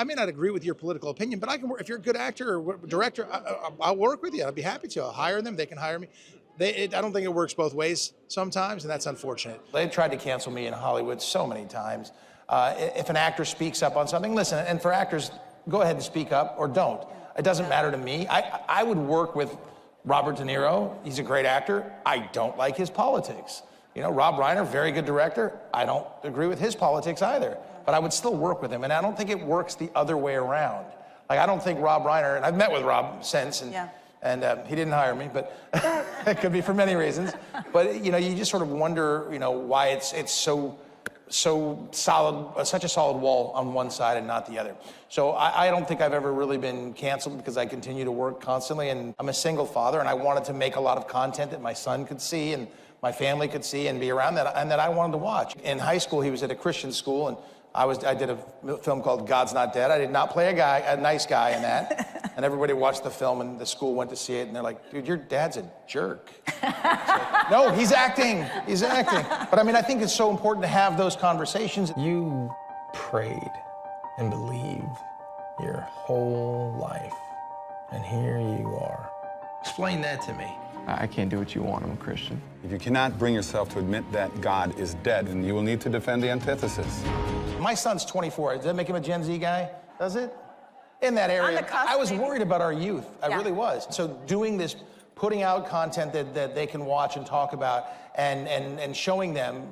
I may not agree with your political opinion, but I can work. If you're a good actor or director, I'll work with you. I'd be happy to. I'll hire them. They can hire me. I don't think it works both ways sometimes, and that's unfortunate. They've tried to cancel me in Hollywood so many times. If an actor speaks up on something, listen, and for actors, go ahead and speak up or don't. It doesn't matter to me. I would work with Robert De Niro. He's a great actor. I don't like his politics. You know, Rob Reiner, very good director. I don't agree with his politics either, but I would still work with him, and I don't think it works the other way around. Like, I don't think Rob Reiner, and I've met with Rob since, and he didn't hire me, but it could be for many reasons. But, you know, you just sort of wonder, you know, why it's so solid, such a solid wall on one side and not the other. So I don't think I've ever really been canceled because I continue to work constantly, and I'm a single father, and I wanted to make a lot of content that my son could see and my family could see and be around that, and that I wanted to watch. In high school, he was at a Christian school, and I did a film called God's Not Dead. I did not play a nice guy in that. And everybody watched the film, and the school went to see it, and they're like, dude, your dad's a jerk. Like, no, he's acting. He's acting. But I mean, I think it's so important to have those conversations. You prayed and believed your whole life, and here you are. Explain that to me. I can't do what you want. I'm a Christian. If you cannot bring yourself to admit that God is dead, then you will need to defend the antithesis. My son's 24. Does that make him a Gen Z guy? Does it? In that area, I was worried about our youth. I really was. So doing this, putting out content that they can watch and talk about, and showing them,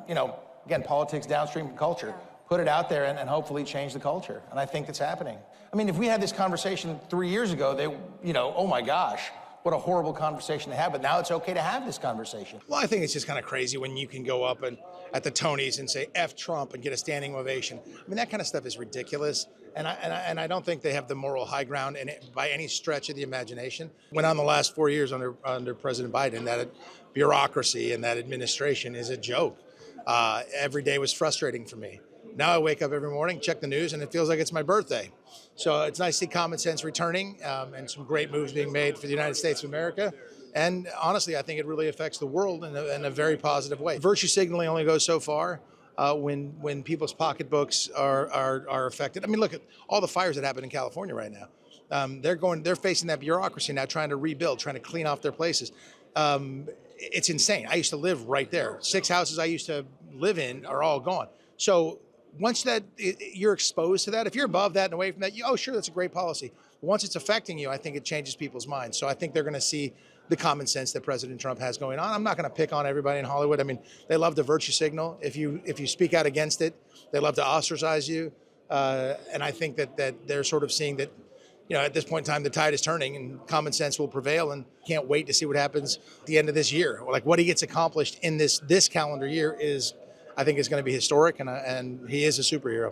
you know, again, politics downstream from culture. Put it out there and hopefully change the culture. And I think that's happening. I mean, if we had this conversation 3 years ago, you know, oh my gosh, what a horrible conversation to have, but now it's okay to have this conversation. Well, I think it's just kind of crazy when you can go up and at the Tonys and say F Trump and get a standing ovation. I mean, that kind of stuff is ridiculous, and I don't think they have the moral high ground by any stretch of the imagination. Went on the last 4 years under President Biden, that bureaucracy and that administration is a joke. Every day was frustrating for me. Now I wake up every morning, check the news, and it feels like it's my birthday. So it's nice to see common sense returning and some great moves being made for the United States of America. And honestly, I think it really affects the world in a very positive way. Virtue signaling only goes so far when people's pocketbooks are affected. I mean, look at all the fires that happen in California right now. They're facing that bureaucracy now, trying to rebuild, trying to clean off their places. It's insane. I used to live right there. 6 houses I used to live in are all gone. So once you're exposed to that, if you're above that and away from that, oh, sure, that's a great policy. Once it's affecting you, I think it changes people's minds. So I think they're going to see the common sense that President Trump has going on. I'm not going to pick on everybody in Hollywood. I mean, they love the virtue signal. If you speak out against it, they love to ostracize you. And I think that they're sort of seeing that, you know, at this point in time, the tide is turning and common sense will prevail, and can't wait to see what happens at the end of this year. Like what he gets accomplished in this calendar year I think is going to be historic, and he is a superhero.